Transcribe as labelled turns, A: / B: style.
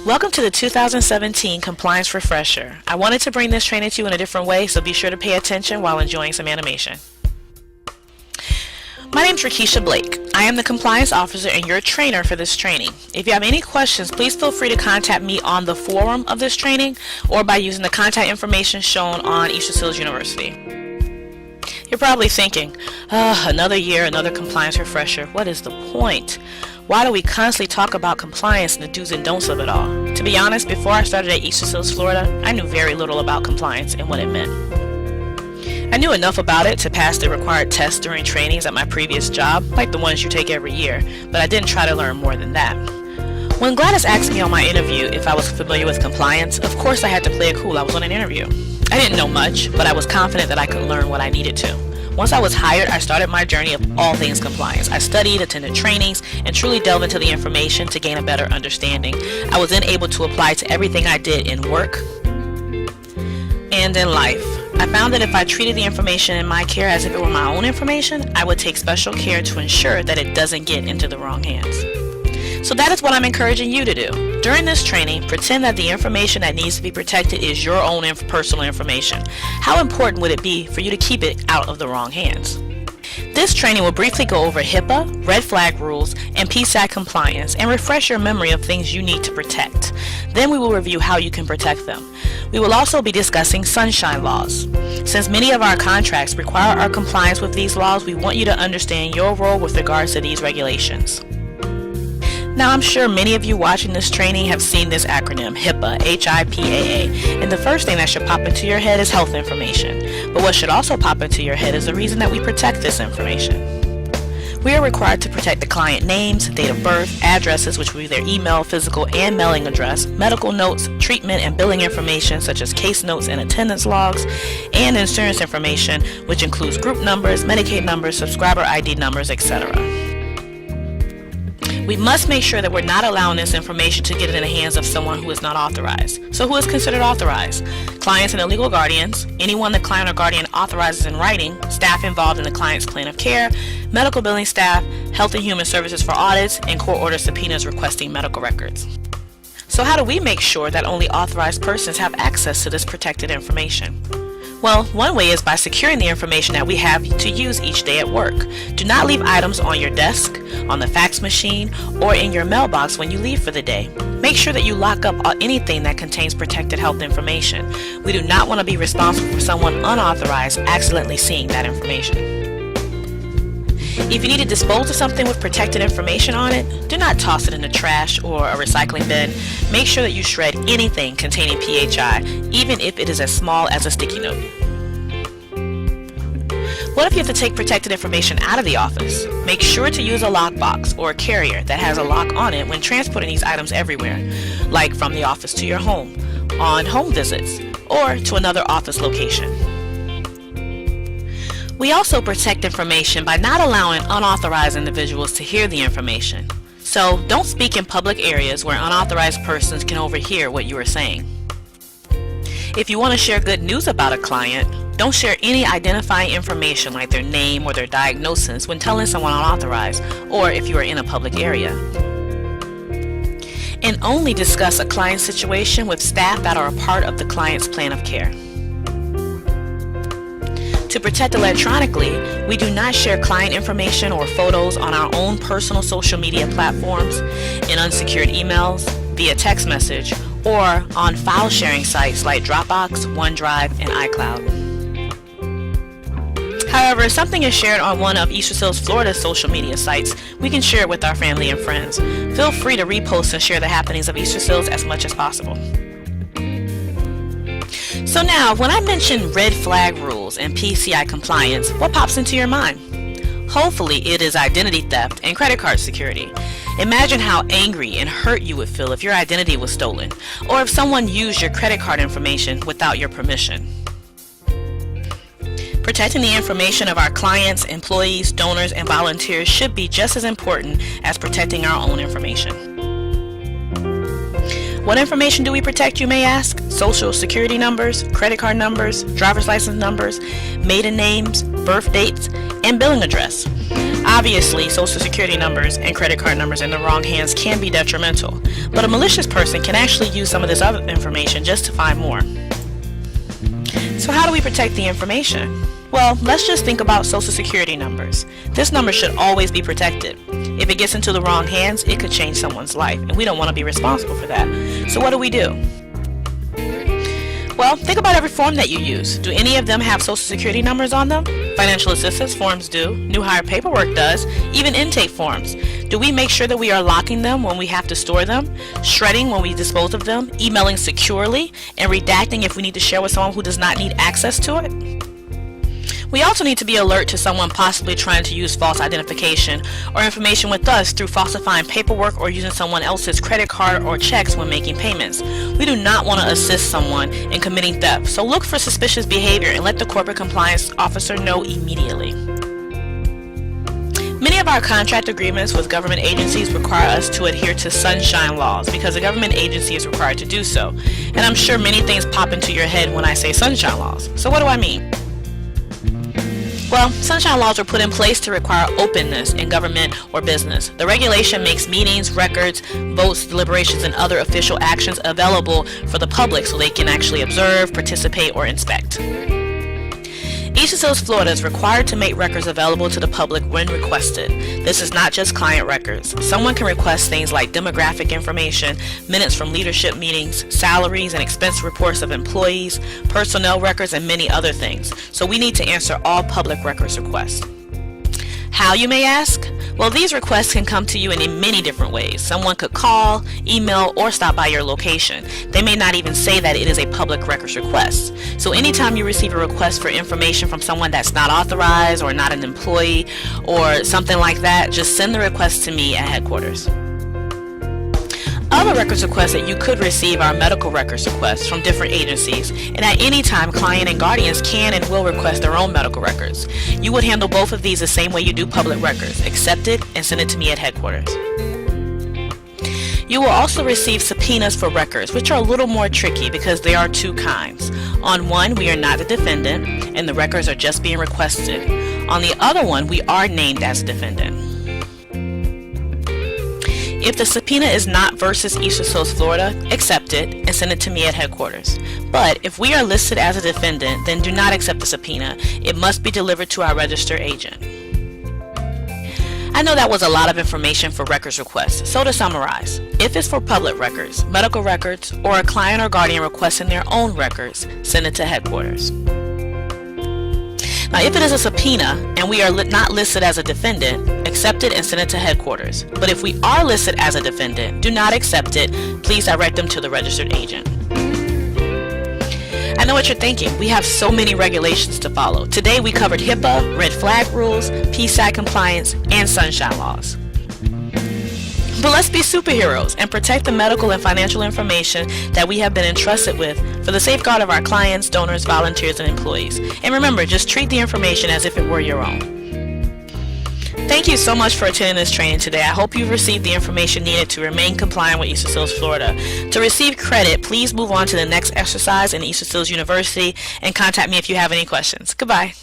A: Welcome to the 2017 Compliance Refresher. I wanted to bring this training to you in a different way, so be sure to pay attention while enjoying some animation. My name is Rakisha Blake. I am the Compliance Officer and your trainer for this training. If you have any questions, please feel free to contact me on the forum of this training or by using the contact information shown on East Sills University. You're probably thinking, another year, another compliance refresher. What is the point? Why do we constantly talk about compliance and the do's and don'ts of it all? To be honest, before I started at East Sills, Florida, I knew very little about compliance and what it meant. I knew enough about it to pass the required tests during trainings at my previous job, like the ones you take every year, but I didn't try to learn more than that. When Gladys asked me on my interview if I was familiar with compliance, of course I had to play it cool. I was on an interview. I didn't know much, but I was confident that I could learn what I needed to. Once I was hired, I started my journey of all things compliance. I studied, attended trainings, and truly delved into the information to gain a better understanding. I was then able to apply to everything I did in work and in life. I found that if I treated the information in my care as if it were my own information, I would take special care to ensure that it doesn't get into the wrong hands. So that is what I'm encouraging you to do. During this training, pretend that the information that needs to be protected is your own personal information. How important would it be for you to keep it out of the wrong hands? This training will briefly go over HIPAA, red flag rules, and PCI compliance and refresh your memory of things you need to protect. Then we will review how you can protect them. We will also be discussing sunshine laws. Since many of our contracts require our compliance with these laws, we want you to understand your role with regards to these regulations. Now, I'm sure many of you watching this training have seen this acronym, HIPAA, H-I-P-A-A, and the first thing that should pop into your head is health information. But what should also pop into your head is the reason that we protect this information. We are required to protect the client names, date of birth, addresses, which will be their email, physical, and mailing address, medical notes, treatment and billing information such as case notes and attendance logs, and insurance information, which includes group numbers, Medicaid numbers, subscriber ID numbers, etc. We must make sure that we're not allowing this information to get in the hands of someone who is not authorized. So who is considered authorized? Clients and their legal guardians, anyone the client or guardian authorizes in writing, staff involved in the client's plan of care, medical billing staff, health and human services for audits, and court order subpoenas requesting medical records. So how do we make sure that only authorized persons have access to this protected information? Well, one way is by securing the information that we have to use each day at work. Do not leave items on your desk, on the fax machine, or in your mailbox when you leave for the day. Make sure that you lock up anything that contains protected health information. We do not want to be responsible for someone unauthorized accidentally seeing that information. If you need to dispose of something with protected information on it, do not toss it in the trash or a recycling bin. Make sure that you shred anything containing PHI, even if it is as small as a sticky note. What if you have to take protected information out of the office? Make sure to use a lockbox or a carrier that has a lock on it when transporting these items everywhere, like from the office to your home, on home visits, or to another office location. We also protect information by not allowing unauthorized individuals to hear the information. So don't speak in public areas where unauthorized persons can overhear what you are saying. If you want to share good news about a client, don't share any identifying information like their name or their diagnosis when telling someone unauthorized or if you are in a public area. And only discuss a client situation with staff that are a part of the client's plan of care. To protect electronically, we do not share client information or photos on our own personal social media platforms, in unsecured emails, via text message, or on file sharing sites like Dropbox, OneDrive, and iCloud. However, if something is shared on one of East Sills, Florida's social media sites, we can share it with our family and friends. Feel free to repost and share the happenings of East Sills as much as possible. So now, when I mention red flag rules and PCI compliance, what pops into your mind? Hopefully it is identity theft and credit card security. Imagine how angry and hurt you would feel if your identity was stolen, or if someone used your credit card information without your permission. Protecting the information of our clients, employees, donors, and volunteers should be just as important as protecting our own information. What information do we protect, you may ask? Social security numbers, credit card numbers, driver's license numbers, maiden names, birth dates, and billing address. Obviously, social security numbers and credit card numbers in the wrong hands can be detrimental, but a malicious person can actually use some of this other information just to find more. So how do we protect the information? Well, let's just think about social security numbers. This number should always be protected. If it gets into the wrong hands, it could change someone's life, and we don't want to be responsible for that. So what do? Well, think about every form that you use. Do any of them have social security numbers on them? Financial assistance forms do. New hire paperwork does. Even intake forms. Do we make sure that we are locking them when we have to store them? Shredding when we dispose of them? Emailing securely? And redacting if we need to share with someone who does not need access to it? We also need to be alert to someone possibly trying to use false identification or information with us through falsifying paperwork or using someone else's credit card or checks when making payments. We do not want to assist someone in committing theft, so look for suspicious behavior and let the corporate compliance officer know immediately. Many of our contract agreements with government agencies require us to adhere to sunshine laws because a government agency is required to do so. And I'm sure many things pop into your head when I say sunshine laws. So what do I mean? Well, sunshine laws were put in place to require openness in government or business. The regulation makes meetings, records, votes, deliberations, and other official actions available for the public so they can actually observe, participate, or inspect. Each of those Florida is required to make records available to the public when requested. This is not just client records. Someone can request things like demographic information, minutes from leadership meetings, salaries and expense reports of employees, personnel records, and many other things. So we need to answer all public records requests. How, you may ask? Well, these requests can come to you in many different ways. Someone could call, email, or stop by your location. They may not even say that it is a public records request. So anytime you receive a request for information from someone that's not authorized or not an employee or something like that, just send the request to me at headquarters. Other records requests that you could receive are medical records requests from different agencies, and at any time, client and guardians can and will request their own medical records. You would handle both of these the same way you do public records. Accept it and send it to me at headquarters. You will also receive subpoenas for records, which are a little more tricky because there are two kinds. On one, we are not the defendant, and the records are just being requested. On the other one, we are named as defendant. If the subpoena is not versus East or South Florida, accept it and send it to me at headquarters. But if we are listed as a defendant, then do not accept the subpoena. It must be delivered to our registered agent. I know that was a lot of information for records requests, so to summarize, if it's for public records, medical records, or a client or guardian requesting their own records, send it to headquarters. Now, if it is a subpoena and we are not listed as a defendant, accept it and send it to headquarters. But if we are listed as a defendant, do not accept it. Please direct them to the registered agent. I know what you're thinking. We have so many regulations to follow. Today we covered HIPAA, red flag rules, PSAC compliance, and sunshine laws. But let's be superheroes and protect the medical and financial information that we have been entrusted with for the safeguard of our clients, donors, volunteers, and employees. And remember, just treat the information as if it were your own. Thank you so much for attending this training today. I hope you've received the information needed to remain compliant with East Sills, Florida. To receive credit, please move on to the next exercise in East Sills University and contact me if you have any questions. Goodbye.